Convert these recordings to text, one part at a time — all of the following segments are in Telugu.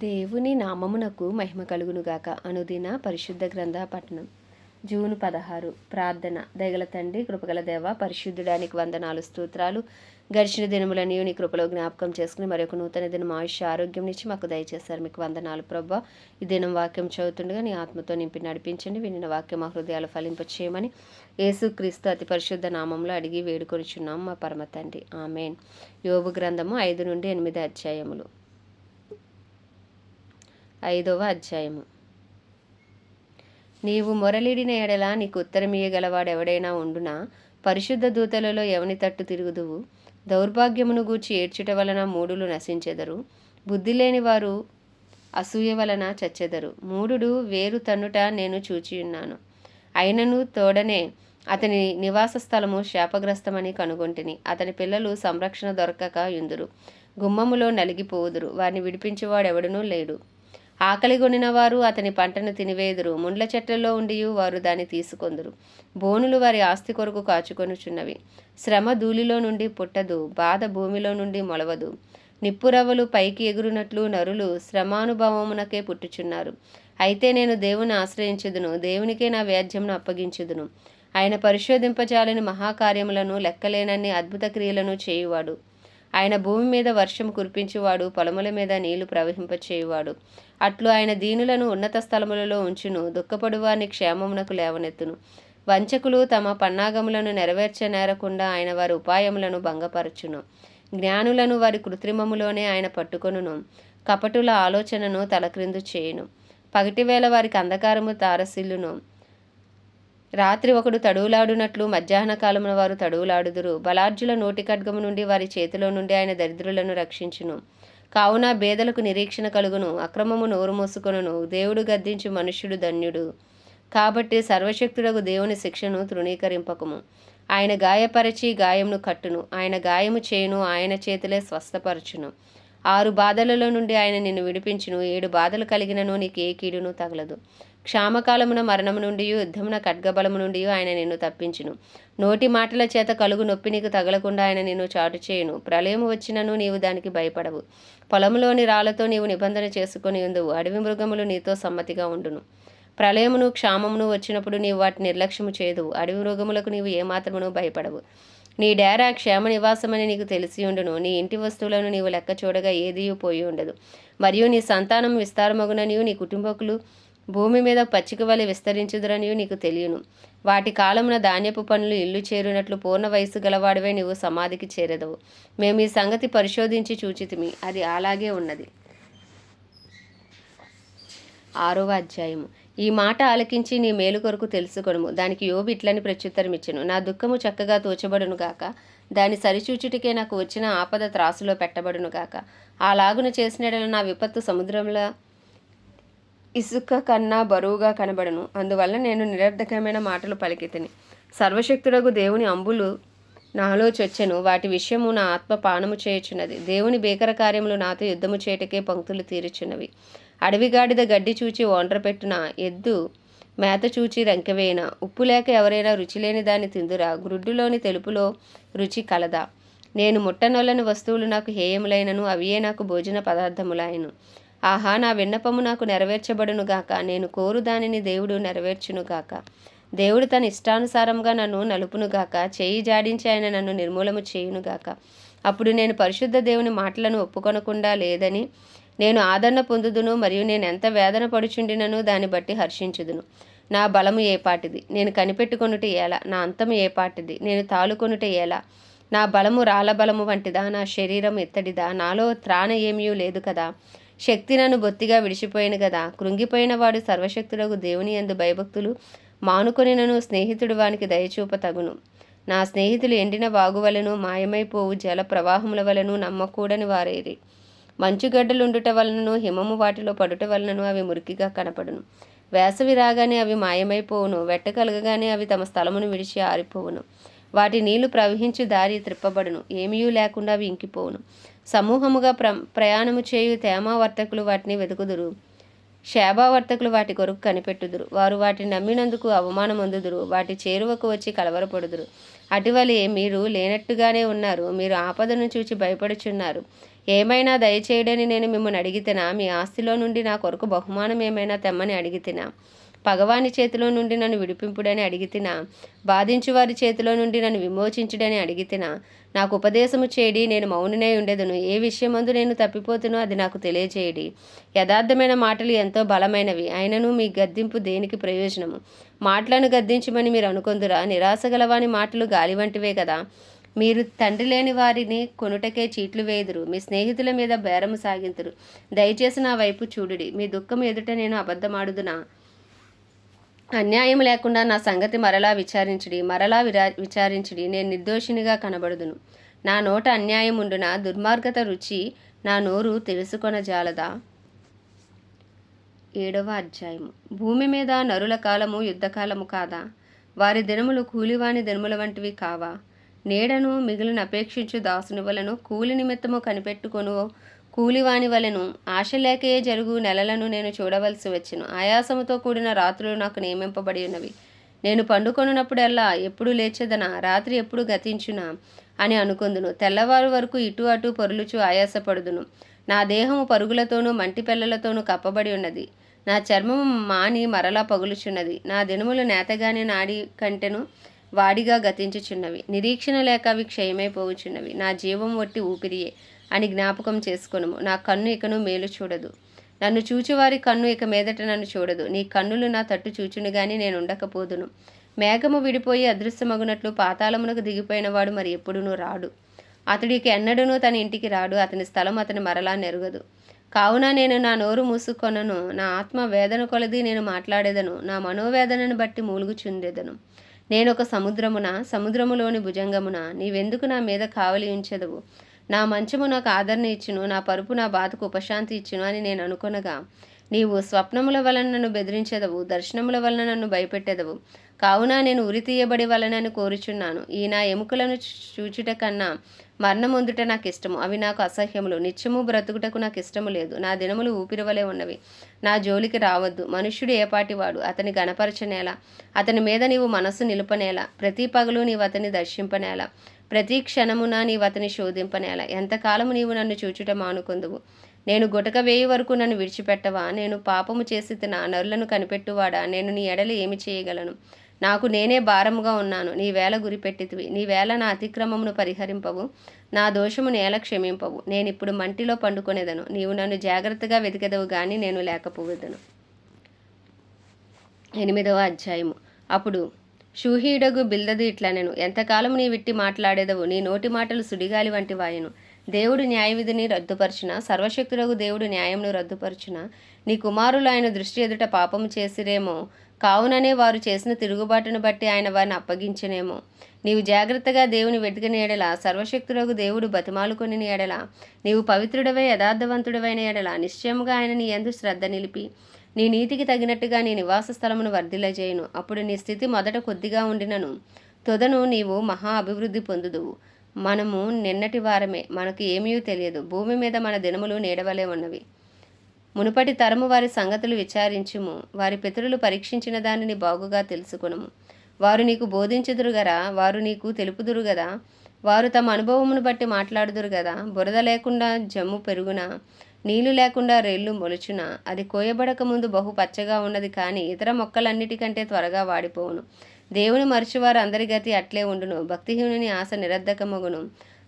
దేవుని నామమునకు మహిమ కలుగునుగాక. అనుదిన పరిశుద్ధ గ్రంథ పఠనం. జూన్ 16. ప్రార్థన. దయగల తండ్రి, కృపగల దేవ, పరిశుద్ధుడానికి వందనాలు, స్తోత్రాలు. గడిచిన దినములని నీ కృపలో జ్ఞాపకం చేసుకుని మరొక నూతన దినం ఆయుష్య ఆరోగ్యం నుంచి మాకు దయచేశారు. మీకు వందనాలు ప్రభా. ఈ దినం వాక్యం చదువుతుండగా నీ ఆత్మతో నింపి నడిపించండి. వినిన వాక్యం మా హృదయాలు ఫలింపచేయమని యేసుక్రీస్తు అతి పరిశుద్ధ నామంలో అడిగి వేడుకొనిచున్నాం మా పరమ తండ్రి. ఆమేన్. యోబు గ్రంథము 5 నుండి 8 అధ్యాయములు. 5వ అధ్యాయము. నీవు మొరలిడిన ఎడల నీకు ఉత్తరమియ్యగలవాడెవడైనా ఉండునా? పరిశుద్ధ దూతలలో ఎవని తట్టు తిరుగుదువు? దౌర్భాగ్యమును గూర్చి ఏడ్చుట వలన మూఢులు నశించెదరు. బుద్ధి లేని వారు అసూయ వలన చచ్చెదరు. మూఢుడు వేరు తన్నుట నేను చూచియున్నాను. అయినను తోడనే అతని నివాస స్థలము శాపగ్రస్తమని కనుగొంటిని. అతని పిల్లలు సంరక్షణ దొరకక యుందురు. గుమ్మములో నలిగిపోవుదురు. వారిని విడిపించేవాడెవడనూ లేడు. ఆకలిగొనిన వారు అతని పంటను తినివేదురు. ముండ్ల చెట్లలో ఉండి వారు దాన్ని తీసుకొందురు. బోనులు వారి ఆస్తి కొరకు కాచుకొనుచున్నవి. శ్రమ ధూళిలో నుండి పుట్టదు, బాధ భూమిలో నుండి మొలవదు. నిప్పురవ్వలు పైకి ఎగురునట్లు నరులు శ్రమానుభవమునకే పుట్టుచున్నారు. అయితే నేను దేవుని ఆశ్రయించుదును, దేవునికే నా వ్యాజ్యమును అప్పగించుదును. ఆయన పరిశోధింపజాలని మహాకార్యములను, లెక్కలేనన్ని అద్భుత క్రియలను చేయువాడు. ఆయన భూమి మీద వర్షం కురిపించువాడు, పొలముల మీద నీళ్లు ప్రవహింపచేయువాడు. అట్లు ఆయన దీనులను ఉన్నత స్థలములలో ఉంచును, దుఃఖపడువారిని క్షేమమునకు లేవనెత్తును. వంచకులు తమ పన్నాగములను నెరవేర్చనేరకుండా ఆయన వారి ఉపాయములను భంగపరచును. జ్ఞానులను వారి కృత్రిమములోనే ఆయన పట్టుకొనును. కపటుల ఆలోచనను తలక్రిందు చేయును. పగటివేళ వారికి అంధకారము తారసిల్లును. రాత్రి ఒకడు తడువులాడునట్లు మధ్యాహ్న కాలమున వారు తడువులాడుదురు. బలార్జుల నోటి ఖడ్గము నుండి వారి చేతిలో నుండి ఆయన దరిద్రులను రక్షించును. కావున బేదలకు నిరీక్షణ కలుగును, అక్రమము నోరు మూసుకొనును. దేవుడు గద్దించు మనుష్యుడు ధన్యుడు. కాబట్టి సర్వశక్తుడగు దేవుని శిక్షను తృణీకరింపకము. ఆయన గాయపరచి గాయమును కట్టును, ఆయన గాయము చేయును, ఆయన చేతులే స్వస్థపరచును. 6 బాధలలో నుండి ఆయన నిన్ను విడిపించును. 7 బాధలు కలిగినను నీకు ఏ కీడును తగలదు. క్షామకాలమున మరణము నుండి, యుద్ధమున ఖడ్గబలము నుండి ఆయన నిన్ను తప్పించును. నోటి మాటల చేత కలుగు నొప్పి నీకు తగలకుండా ఆయన నిన్ను చాటు చేయును. ప్రళయము వచ్చినను నీవు దానికి భయపడవు. పొలములోని రాళ్లతో నీవు నిబంధన చేసుకొని ఉందువు. అడవి మృగములు నీతో సమ్మతిగా ఉండును. ప్రళయమును క్షామమును వచ్చినప్పుడు నీవు వాటిని నిర్లక్ష్యము చేయదువు. అడవి మృగములకు నీవు ఏమాత్రమును భయపడవు. నీ డేరా క్షేమ నివాసమని నీకు తెలిసి ఉండును. నీ ఇంటి వస్తువులను నీవు లెక్క చూడగా ఏదియూ పోయి ఉండదు. మరియు నీ సంతానం విస్తారమగుననియు, నీ కుటుంబకులు భూమి మీద పచ్చిక వలె విస్తరించుదురనియు నీకు తెలియను. వాటి కాలమున ధాన్యపు పనులు ఇల్లు చేరునట్లు పూర్ణ వయస్సు గలవాడివే నీవు సమాధికి చేరెదవు. మేము ఈ సంగతి పరిశోధించి చూచితిమి, అది అలాగే ఉన్నది. 6వ అధ్యాయము. ఈ మాట ఆలకించి నీ మేలు కొరకు తెలుసుకొనుము. దానికి యోబు ఇట్లని ప్రత్యుత్తరమిచ్చెను. నా దుఃఖము చక్కగా తోచబడును గాక, దాని సరిచూచుటికే నాకు వచ్చిన ఆపద త్రాసులో పెట్టబడును గాక. అలాగున చేసినడల నా విపత్తు సముద్రంలో ఇసుక కన్నా బరువుగా కనబడను. అందువల్ల నేను నిరర్ధకమైన మాటలు పలికితిని. సర్వశక్తుడగు దేవుని అంబులు నాలో చొచ్చెను. వాటి విషయము నా ఆత్మ పానము చేయుచున్నది. దేవుని భీకర కార్యములు నాతో యుద్ధము చేయటకే పంక్తులు తీరుచున్నవి. అడవిగాడిద గడ్డి చూచి ఒండ్ర పెట్టున, ఎద్దు మేత చూచి రంకెవేయన. ఉప్పు లేక ఎవరైనా రుచిలేని దాన్ని తిందురా? గ్రుడ్డులోని తెలుపులో రుచి కలదా? నేను ముట్టనొల్లని వస్తువులు నాకు హేయములైనను, అవియే నాకు భోజన పదార్థములాయను. ఆహా, నా విన్నపము నాకు నెరవేర్చబడునుగాక. నేను కోరు దానిని దేవుడు నెరవేర్చునుగాక. దేవుడు తన ఇష్టానుసారంగా నన్ను నలుపునుగాక. చేయి జాడించి ఆయన నన్ను నిర్మూలము చేయునుగాక. అప్పుడు నేను పరిశుద్ధ దేవుని మాటలను ఒప్పుకొనకుండా లేదని నేను ఆదరణ పొందుదును. మరియు నేను ఎంత వేదన పడుచుండినను దాన్ని బట్టి హర్షించుదును. నా బలము ఏపాటిది? నేను కనిపెట్టుకొనుట ఎలా? నా అంతము ఏపాటిది? నేను తాలుకొనుట ఎలా? నా బలము రాళ్ళ బలము వంటిదా? నా శరీరం ఇత్తడిదా? నాలో త్రాణ ఏమీ లేదు కదా. శక్తి నన్ను బొత్తిగా విడిచిపోయిన కదా. కృంగిపోయిన వాడు సర్వశక్తుడగు దేవుని యందు భయభక్తులు మానుకొనినను స్నేహితుడు వానికి దయచూప తగును. నా స్నేహితులు ఎండిన వాగువలను, మాయమైపోవు జల ప్రవాహముల వలను నమ్మకూడని వారేరి. మంచుగడ్డలుండుట వలనను, హిమము వాటిలో పడుట వలనను అవి మురికిగా కనపడును. వేసవి రాగానే అవి మాయమైపోవును. వెట్ట కలగగానే అవి తమ స్థలమును విడిచి ఆరిపోవును. వాటి నీళ్లు ప్రవహించు దారి త్రిప్పబడును. ఏమీయూ లేకుండా అవి ఇంకిపోవును. సమూహముగా ప్రయాణము చేయు తేమావర్తకులు వాటిని వెతుకుదురు. శాభావర్తకులు వాటి కొరకు కనిపెట్టుదురు. వారు వాటిని నమ్మినందుకు అవమానమొందుదురు. వాటి చేరువకు వచ్చి కలవరపడుదురు. అటువలే మీరు లేనట్టుగానే ఉన్నారు. మీరు ఆపదను చూచి భయపడుచున్నారు. ఏమైనా దయచేయడని నేను మిమ్మల్ని అడిగితేనా? మీ ఆస్తిలో నుండి నా కొరకు బహుమానం ఏమైనా తెమ్మని అడిగితేనా? పగవాని చేతిలో నుండి నన్ను విడిపింపుడని అడిగితినా? బాధించు వారి చేతిలో నుండి నన్ను విమోచించుడని అడిగితినా? నాకు ఉపదేశము చేయడి, నేను మౌననే ఉండెదను. ఏ విషయమందు నేను తప్పిపోతునో అది నాకు తెలియచేయడి. యథార్థమైన మాటలు ఎంతో బలమైనవి, అయినను మీ గద్దింపు దేనికి ప్రయోజనము? మాటలను గద్దించమని మీరు అనుకొందురా? నిరాశ గలవాని మాటలు గాలి వంటివే కదా. మీరు తండ్రి లేని వారిని కొనుటకే చీట్లు వేయుదురు, మీ స్నేహితుల మీద బేరము సాగింతురు. దయచేసి నా వైపు చూడుడి, మీ దుఃఖం ఎదుట నేను అబద్ధమాడుదునా? అన్యాయం లేకుండా నా సంగతి మరలా విచారించుడి, నేను నిర్దోషినిగా కనబడుదును. నా నోట అన్యాయం ఉండునా? దుర్మార్గత రుచి నా నోరు తెలుసుకొనజాలదా? 7వ అధ్యాయము. భూమి మీద నరుల కాలము యుద్ధకాలము కాదా? వారి దినములు కూలివాని దినముల వంటివి కావా? నీడను మిగిలిన అపేక్షించు దాసుని వలను, కూలి నిమిత్తము కనిపెట్టుకొను కూలివాని వలెను ఆశ లేకయే జరుగు నెలలను నేను చూడవలసి వచ్చెను. ఆయాసముతో కూడిన రాత్రులు నాకు నియమింపబడి ఉన్నవి. నేను పండుకొనున్నప్పుడల్లా ఎప్పుడు లేచెదనా, రాత్రి ఎప్పుడు గతించునా అని అనుకొందును. తెల్లవారు వరకు ఇటు అటు పొరులుచు ఆయాసపడుదును. నా దేహము పరుగులతోనూ మంటి పెళ్లలతోనూ కప్పబడి ఉన్నది. నా చర్మము మాని మరలా పగులుచున్నది. నా దినములు నేతగానే నాడి కంటెను వాడిగా గతించుచున్నవి. నిరీక్షణ లేక అవి క్షయమైపోవచ్చున్నవి. నా జీవం వట్టి ఊపిరియే అని జ్ఞాపకం చేసుకొనుము. నా కన్ను ఇకను మేలు చూడదు, నన్ను చూచువారి కన్ను ఇక మీదట నన్ను చూడదు. నీ కన్నులు నా తట్టు చూచును గాని నేను ఉండకపోదును. మేఘము విడిపోయి అదృశ్యమగునట్లు పాతాళమునకు దిగిపోయిన వాడు మరి ఎప్పుడునూ రాడు. అతడికి ఎన్నడూనూ తన ఇంటికి రాడు. అతని స్థలం అతని మరలా నెరుగదు. కావున నేను నా నోరు మూసుకొనను, నా ఆత్మ వేదన కొలది నేను మాట్లాడేదను, నా మనోవేదనను బట్టి మూలుగుచుండెదను. నేనొక సముద్రములోని భుజంగమున, నీవెందుకు నా మీద కావలి ఉంచెదవు? నా మంచము నాకు ఆదరణ ఇచ్చును, నా పరుపు నా బాధకు ఉపశాంతి ఇచ్చును అని నేను అనుకొనగా, నీవు స్వప్నముల వలన నన్ను బెదిరించెదవు, దర్శనముల వలన నన్ను భయపెట్టెదవు. కావున నేను ఉరి తీయబడి వలనని కోరుచున్నాను. ఈ నా ఎముకలను చూచుట కన్నా మరణమొందుట నాకు ఇష్టము. అవి నాకు అసహ్యములు. నిత్యము బ్రతుకుటకు నాకు ఇష్టము లేదు. నా దినములు ఊపిరి వలె ఉన్నవి. నా జోలికి రావద్దు. మనుష్యుడు ఏపాటివాడు? అతని గణపరచనేలా? అతని మీద నీవు మనస్సు నిలుపనేలా? ప్రతి పగలు నీవు అతని దర్శింపనేలా? ప్రతి క్షణమున నీవు అతని శోధింపనేలా? ఎంతకాలము నీవు నన్ను చూచుట మానుకొందువు? నేను గుటక వేయి వరకు నన్ను విడిచిపెట్టవా? నేను పాపము చేసి నరులను కనిపెట్టువాడా? నేను నీ ఎడల ఏమి చేయగలను? నాకు నేనే భారముగా ఉన్నాను. నీవేళ గురిపెట్టితివి. నీవేళ నా అతిక్రమమును పరిహరింపవు, నా దోషమును ఎలా క్షమింపవు. నేనిప్పుడు మంటిలో పండుకొనేదను. నీవు నన్ను జాగ్రత్తగా వెతికెదవు గాని నేను లేకపోవెదను. 8వ అధ్యాయము. అప్పుడు షూహీడగు బిల్దదు ఇట్లనెను, ఎంతకాలము నీ విట్టి మాట్లాడేదవు? నీ నోటి మాటలు సుడిగాలి వంటి వాయను. దేవుడు న్యాయవిధిని రద్దుపరచున, సర్వశక్తుడగు దేవుడు న్యాయమును రద్దుపరచున. నీ కుమారులు ఆయన దృష్టి ఎదుట పాపము చేసిరేమో, కావుననే వారు చేసిన తిరుగుబాటును బట్టి ఆయన వారిని అప్పగించనేమో. నీవు జాగ్రత్తగా దేవుని వెతికిన ఎడల, సర్వశక్తుడగు దేవుడు బతిమాలుకొని ఎడల, నీవు పవిత్రుడవై యథార్థవంతుడవైన ఎడల, నిశ్చయముగా ఆయన నీ యందు శ్రద్ధ నిలిపి నీ నీతికి తగినట్టుగా నీ నివాస స్థలమును వర్ధిల్లజేయును. అప్పుడు నీ స్థితి మొదట కొద్దిగా ఉండినను తొదను నీవు మహా అభివృద్ధి పొందుదువు. మనము నిన్నటి వారమే, మనకు ఏమీ తెలియదు. భూమి మీద మన దినములు నీడవలే ఉన్నవి. మునుపటి తరము వారి సంగతులు విచారించుము, వారి పితరులు పరీక్షించిన దానిని బాగుగా తెలుసుకొనుము. వారు నీకు బోధించుదురు గదా, వారు నీకు తెలుపుదురు గదా, వారు తమ అనుభవమును బట్టి మాట్లాడుదురు గదా. బురద లేకుండా జమ్ము పెరుగునా, నీళ్లు లేకుండా రెల్లు మొలుచున. అది కోయబడక ముందు బహు పచ్చగా ఉన్నది, కానీ ఇతర మొక్కలన్నిటికంటే త్వరగా వాడిపోవును. దేవుని మరచివారు అందరి గతి అట్లే ఉండును. భక్తిహీనుని ఆశ నిరర్ధకమగును,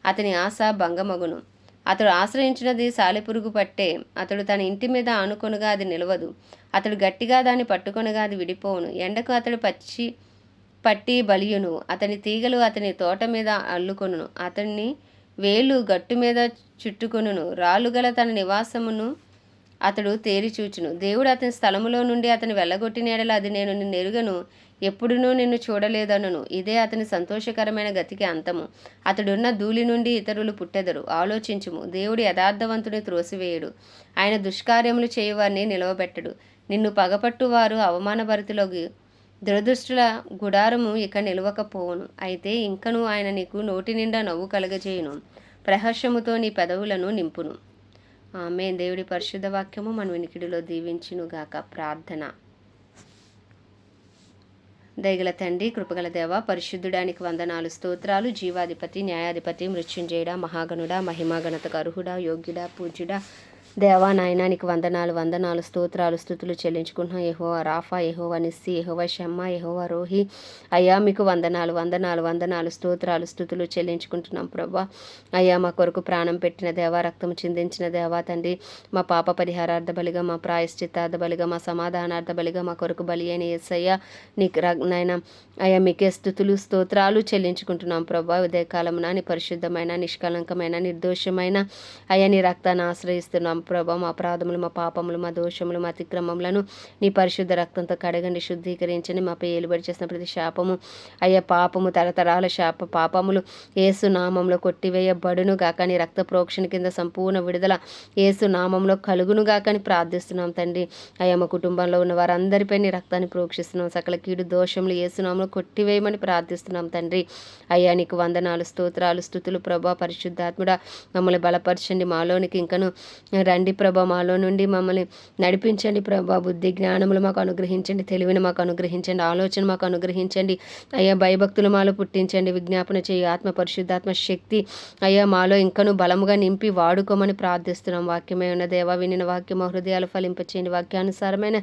అతని ఆశ భంగమగును. అతడు ఆశ్రయించినది సాలెపురుగు పట్టే, అతడు తన ఇంటి మీద ఆనుకొనగా అది నిలవదు. అతడు గట్టిగా దాన్ని పట్టుకొనగా అది విడిపోవును. ఎండకు అతడు పట్టి బలియును, అతని తీగలు అతని తోట మీద అల్లుకొనును, అతన్ని వేలు గట్టు మీద చుట్టుకొనును. రాళ్ళుగల తన నివాసమును అతడు తేరిచూచును. దేవుడు అతని స్థలములో నుండి అతని వెళ్ళగొట్టిన ఎడల, అది నేను నిన్ను ఎరుగను, ఎప్పుడునూ నిన్ను చూడలేదనును. ఇదే అతని సంతోషకరమైన గతికి అంతము. అతడున్న ధూళి నుండి ఇతరులు పుట్టెదరు. ఆలోచించుము, దేవుడు యథార్థవంతుని త్రోసివేయుడు, ఆయన దుష్కార్యములు చేయువారిని నిలవబెట్టడు. నిన్ను పగపట్టువారు అవమానభరితులకు దురదృష్టుల గుడారము ఇక నిలవకపోవును. అయితే ఇంకను ఆయన నీకు నోటి నిండా నవ్వు కలగజేయును, ప్రహర్షముతో నీ పెదవులను నింపును. ఆమేన్. దేవుడి పరిశుద్ధ వాక్యము మన వినికిడిలో దీవించునుగాక. ప్రార్థన. దయగల తండ్రి, కృపగల దేవ, పరిశుద్ధుడానికి వందనాలు, స్తోత్రాలు. జీవాధిపతి, న్యాయాధిపతి, మృత్యుంజయుడా, మహాగణుడా, మహిమాగణతకు అర్హుడా, యోగ్యుడా, పూజ్యుడా, దేవా నాయనా నీకు వందనాలు స్తోత్రాలు స్తుతులు చెల్లించుకుంటున్నాం. యెహోవా రాఫా, యెహోవా నిస్సి, యెహోవా షమ్మా, యెహోవా రోహి. అయ్యా మీకు వందనాలు స్తోత్రాలు స్తుతులు చెల్లించుకుంటున్నాం ప్రభా. అయ్యా మా కొరకు ప్రాణం పెట్టిన దేవా, రక్తం చిందించిన దేవా తండ్రి, మా పాప పరిహారార్థ బలిగా, మా ప్రాయశ్చిత్తార్థ బలిగా, మా సమాధానార్థ బలిగా మా కొరకు బలి అయిన యేసయ్యా నీకు నాయన అయ్యా మీకే స్తుతులు స్తోత్రాలు చెల్లించుకుంటున్నాం ప్రభా. ఉదయకాలమున నీ పరిశుద్ధమైన, నిష్కలంకమైన, నిర్దోషమైన అయ్యా నీ రక్తాన్ని ఆశ్రయిస్తున్నాం ప్రభా. మా అపరాధములు, మా పాపములు, మా దోషములు, మా అతిక్రమములను నీ పరిశుద్ధ రక్తంతో కడగండి, శుద్ధీకరించండి. మాపై ఏలుబడి చేసిన ప్రతి శాపము అయ్యా పాపము, తరతరాల పాపములు యేసు నామంలో కొట్టివేయబడును గాక. నీ రక్త ప్రోక్షణ కింద సంపూర్ణ విడుదల యేసు నామంలో కలుగును గాక అని ప్రార్థిస్తున్నాం తండ్రి. అయ్యా మా కుటుంబంలో ఉన్న వారందరిపై నీ రక్తాన్ని ప్రోక్షిస్తున్నాం. సకల కీడు దోషములు యేసు నామంలో కొట్టివేయమని ప్రార్థిస్తున్నాం తండ్రి. అయ్యా నీకు వందనాలు స్తోత్రాలు స్తుతులు ప్రభా. పరిశుద్ధాత్ముడా మమ్మల్ని బలపరచండి, మాలోనికి ఇంకను రండి ప్రభా. మాలో నుండి మమ్మల్ని నడిపించండి ప్రభా. బుద్ధి జ్ఞానములు మాకు అనుగ్రహించండి, తెలివిని మాకు అనుగ్రహించండి, ఆలోచన మాకు అనుగ్రహించండి. అయ్యా భయభక్తులు మాలో పుట్టించండి, విజ్ఞాపన చేయి ఆత్మ పరిశుద్ధాత్మ శక్తి అయ్యా మాలో ఇంకను బలముగా నింపి వాడుకోమని ప్రార్థిస్తున్నాం. వాక్యమే ఉన్న దేవా, వినిన వాక్యం మా హృదయాలు ఫలింపచేయండి, వాక్యానుసారమైన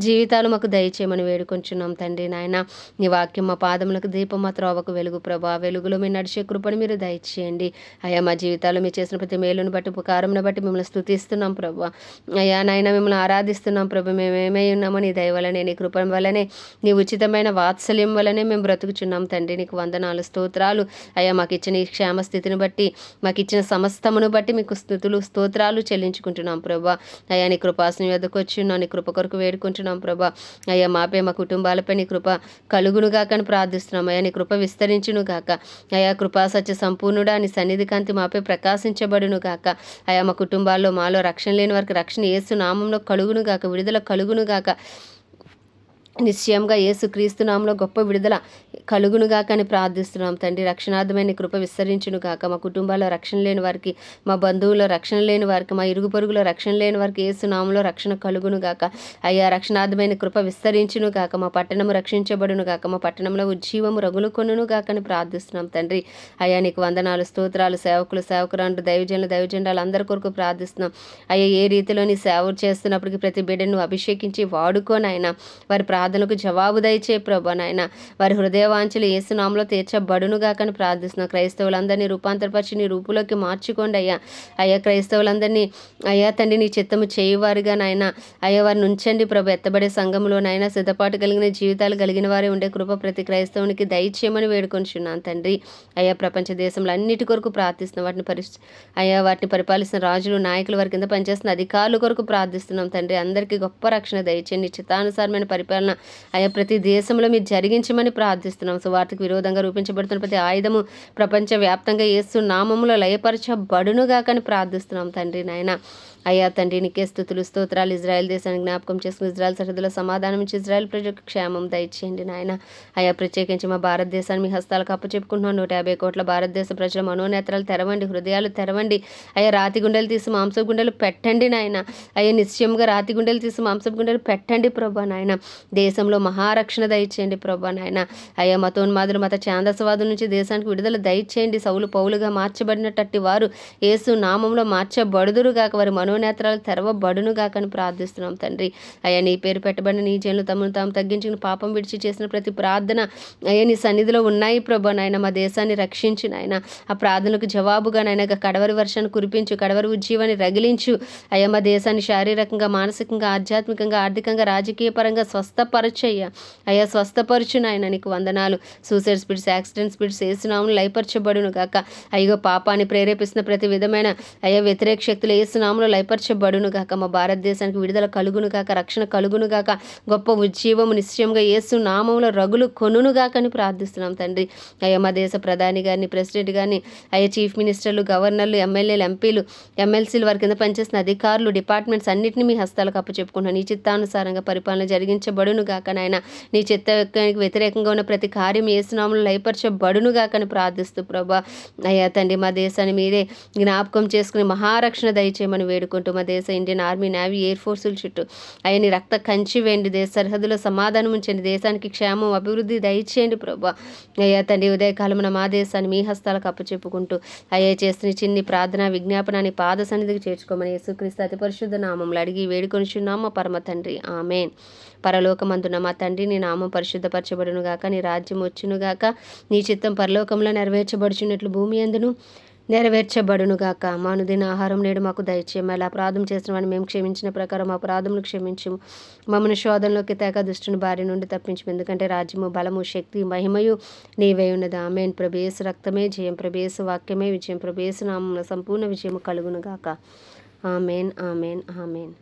జీవితాలు మాకు దయచేయమని వేడుకొంచున్నాం తండ్రి. నాయన నీ వాక్యం మా పాదములకు దీపం, మా త్రోవకు వెలుగు ప్రభా. వెలుగులో మీరు నడిచే కృపను మీరు దయచేయండి. అయ్యా మా జీవితాల్లో మీరు చేసిన ప్రతి మేలును బట్టి, ఉపకారంను బట్టి మిమ్మల్ని స్తుతిస్తున్నాం ప్రభా. అయ్యా నాయన మిమ్మల్ని ఆరాధిస్తున్నాం ప్రభా. మేమేమై ఉన్నామో నీ దయ వలనే, నీ కృప వలనే, నీ ఉచితమైన వాత్సల్యం వలనే మేము బ్రతుకుచున్నాం తండ్రి. నీకు వందనాలు స్తోత్రాలు. అయ్యా మాకు ఇచ్చిన ఈ క్షేమ స్థితిని బట్టి, మాకు ఇచ్చిన సమస్తమును బట్టి మీకు స్తుతులు స్తోత్రాలు చెల్లించుకుంటున్నాం ప్రభా. అయ్యా నీ కృపాసనం వద్దకు వచ్చి ఉన్నాం, నీ కృప కొరకు వేడుకుంటున్నాం ప్రభా. అయ్యా మాపై, మా కుటుంబాలపై నీ కృప కలుగును గాక అని ప్రార్థిస్తున్నాం. అయ్యా నీ కృప విస్తరించును గాక. అయ్యా కృపా సత్య సంపూర్ణుడా నీ సన్నిధి కాంతి మాపై ప్రకాశించబడును గాక. అయ్యా మా కుటుంబాల్లో మాలో రక్షణ లేని వారికి రక్షణ యేసు నామంలో కలుగును గాక, విడుదల కలుగును గాక. నిశ్చయంగా యేసుక్రీస్తు నామములో గొప్ప విడుదల కలుగునుగాక అని ప్రార్థిస్తున్నాం తండ్రి. రక్షణార్థమైన కృప విస్తరించును గాక. మా కుటుంబాల్లో రక్షణ లేని వారికి, మా బంధువుల్లో రక్షణ లేని వారికి, మా ఇరుగు పొరుగులో రక్షణ లేని వారికి యేసు నామములో రక్షణ కలుగును గాక. అయ్యా రక్షణార్థమైన కృప విస్తరించును గాక. మా పట్టణము రక్షించబడును గాక. మా పట్టణంలో ఉజ్జీవము రగులు కొనును గాక అని ప్రార్థిస్తున్నాం తండ్రి. అయ్యా నీకు వందనాలు స్తోత్రాలు. సేవకులు, సేవకురాండ్రు, దైవజనులు అందరి కొరకు ప్రార్థిస్తున్నాం. అయ్యా ఏ రీతిలో నీ సేవ చేస్తున్నప్పటికీ ప్రతి బిడ్డను అభిషేకించి వాడుకోనైనా వారి ప్రార్థనకు జవాబు దయచే ప్రభా. నాయన వారి హృదయవాంఛలు యేసునామములో తీర్చబడునుగా కానీ ప్రార్థిస్తున్నా. క్రైస్తవులందరినీ రూపాంతరపరిచి నీ రూపులోకి మార్చుకోండి అయ్యా. అయ్యా క్రైస్తవులందరినీ అయ్యా తండ్రి నీ చిత్తము చేయువారుగా నాయన అయ్యా వారిని ఉంచండి ప్రభు. ఎత్తబడే సంఘంలో నాయన సిద్ధపాటు కలిగిన జీవితాలు కలిగిన వారే ఉండే కృప ప్రతి క్రైస్తవునికి దయచేయమని వేడుకొంచున్నాను తండ్రి. అయ్యా ప్రపంచ దేశంలో అన్నిటి కొరకు ప్రార్థిస్తున్నాం. వాటిని పరిపాలిస్తున్న రాజులు, నాయకులు, వారి కింద పనిచేస్తున్న అధికారుల కొరకు ప్రార్థిస్తున్నాం తండ్రి. అందరికీ గొప్ప రక్షణ దయచేయండి. చిత్తానుసారమైన పరిపాలన అయ్యా ప్రతి దేశంలో మీరు జరిగించమని ప్రార్థిస్తున్నాం. సువార్తకు విరోధంగా రూపించబడుతున్న ప్రతి ఆయుధము ప్రపంచవ్యాప్తంగా యేసు నామములో లయపరచబడునుగా కానీ ప్రార్థిస్తున్నాం తండ్రి. నాయన అయ్యా తండ్రి నీకే స్తుతులు స్తోత్రాలు. ఇజ్రాయెల్ దేశాన్ని జ్ఞాపకం చేసుకుని ఇజ్రాయెల్ సరిహద్దులో సమాధానం ఇచ్చి ఇజ్రాయెల్ ప్రజలకు క్షేమం దయచేయండి నాయన. అయ్యా ప్రత్యేకించి మా భారతదేశాన్ని మీ హస్తాలకు అప్పచెప్పుకుంటున్నాం. 150 కోట్ల భారతదేశ ప్రజల మనోనేత్రాలు తెరవండి, హృదయాలు తెరవండి. అయ్యా రాతి గుండెలు తీసి మాంసపు గుండెలు పెట్టండి నాయన. అయ్యా నిశ్చయంగా రాతి గుండెలు తీసి మాంసపు గుండెలు పెట్టండి ప్రభా. నాయన దేశంలో మహారక్షణ దయచేయండి ప్రభా. నాయన అయ్యా మతోన్మాదులు, మత ఛాందసవాదుల నుంచి దేశానికి విడుదల దయచేయండి. సౌలు పౌలుగా మార్చబడినట్టు వారు యేసు నామంలో మార్చబడుదురుగాక, వారి మనోనేత్రాలు తెరవబడునుగాక అని ప్రార్థిస్తున్నాం తండ్రి. అయ్యా నీ పేరు పెట్టబడిన నీ జనులు తమను తాము తగ్గించుకుని పాపం విడిచి చేసిన ప్రతి ప్రార్థన అయ్యా నీ సన్నిధిలో ఉన్నాయి ప్రభా. నాయన మా దేశాన్ని రక్షించు నాయన. ఆ ప్రార్థనలకు జవాబుగా నాయన కడవరి వర్షాన్ని కురిపించు, కడవరి ఉజ్జీవాన్ని రగిలించు. అయ్యా మా దేశాన్ని శారీరకంగా, మానసికంగా, ఆధ్యాత్మికంగా, ఆర్థికంగా, రాజకీయ పరంగా స్వస్థపరచయ్యా. అయ్యా స్వస్థపరచు నాయన. నీకు వందనాలు. సూసైడ్ స్పిరిట్స్, యాక్సిడెంట్ స్పిరిట్స్ యేసునామములో లయపరచబడును గాక. అయ్యో పాపాన్ని ప్రేరేపిస్తున్న ప్రతి విధమైన అయ్యా వ్యతిరేక శక్తులు యేసునామములో లయపరచబడును గాక. మా భారతదేశానికి విడుదల కలుగును గాక, రక్షణ కలుగును గాక, గొప్ప ఉజ్జీవము నిశ్చయంగా యేసు నామములో రగులు కొనును గాక అని ప్రార్థిస్తున్నాం తండ్రి. అయ్యా మా దేశ ప్రధాని గారిని, ప్రెసిడెంట్ గారిని, అయ్యా చీఫ్ మినిస్టర్లు, గవర్నర్లు, ఎమ్మెల్యేలు, ఎంపీలు, ఎమ్మెల్సీలు, వారి కింద పనిచేస్తున్న అధికారులు, డిపార్ట్మెంట్స్ అన్నింటినీ మీ హస్తాలకు అప్పచెప్పుకుంటున్నాను. నీ చిత్తానుసారంగా పరిపాలన జరిగించబడును గాక నాయన. నీ చిత్తానికి వ్యతిరేకంగా ఉన్న ప్రతి కార్యం యేసునామములో లయపరచబడును గాక అని ప్రార్థిస్తూ ప్రభా. అయ్యా తండ్రి మా దేశాన్ని మీరే జ్ఞాపకం చేసుకుని మహారక్షణ దయచేయమని వేడుకుంటున్నాను. వేడుకుంటూ మా దేశ ఇండియన్ ఆర్మీ, నేవీ, ఎయిర్ ఫోర్సుల చుట్టూ అయ్యా నీ రక్త కంచి వేయండి. దేశ సరిహద్దులో సమాధానం ఉంచండి. దేశానికి క్షేమం, అభివృద్ధి దయచేయండి ప్రభా. అయ్యా తండ్రి ఉదయకాలమున మా దేశాన్ని మీ హస్తాలకు అప్పచెప్పుకుంటూ అయ్యా చేస్తున్న చిన్ని ప్రార్థన విజ్ఞాపనాన్ని పాద సన్నిధికి చేర్చుకోమని యేసుక్రీస్తు అతి పరిశుద్ధ నామములు అడిగి వేడుకొనిచున్నాము పరమ తండ్రి, ఆమేన్. పరలోకమందున్న మా తండ్రి, నీ నామం పరిశుద్ధపరచబడును గాక, నీ రాజ్యం వచ్చును గాక, నీ చిత్తం పరలోకంలో నెరవేర్చబడుచున్నట్లు భూమి యందును నెరవేర్చబడును గాక. మా అనుదిన ఆహారం నేడు మాకు దయచేయము. అలా అపరాధం చేసిన వాడిని మేము క్షమించిన ప్రకారం అపరాధములు క్షమించుము. మమ్మల్ని శోధనలోకి తేక దుష్టుని బారి నుండి తప్పించము. ఎందుకంటే రాజ్యము, బలము, శక్తి, మహిమయు నీవే ఉన్నది. ఆమేన్. ప్రభు యేసు రక్తమే జయం, ప్రభు యేసు వాక్యమే విజయం, ప్రభు యేసు నామమున సంపూర్ణ విజయము కలుగును గాక. ఆమేన్, ఆమేన్, ఆమేన్.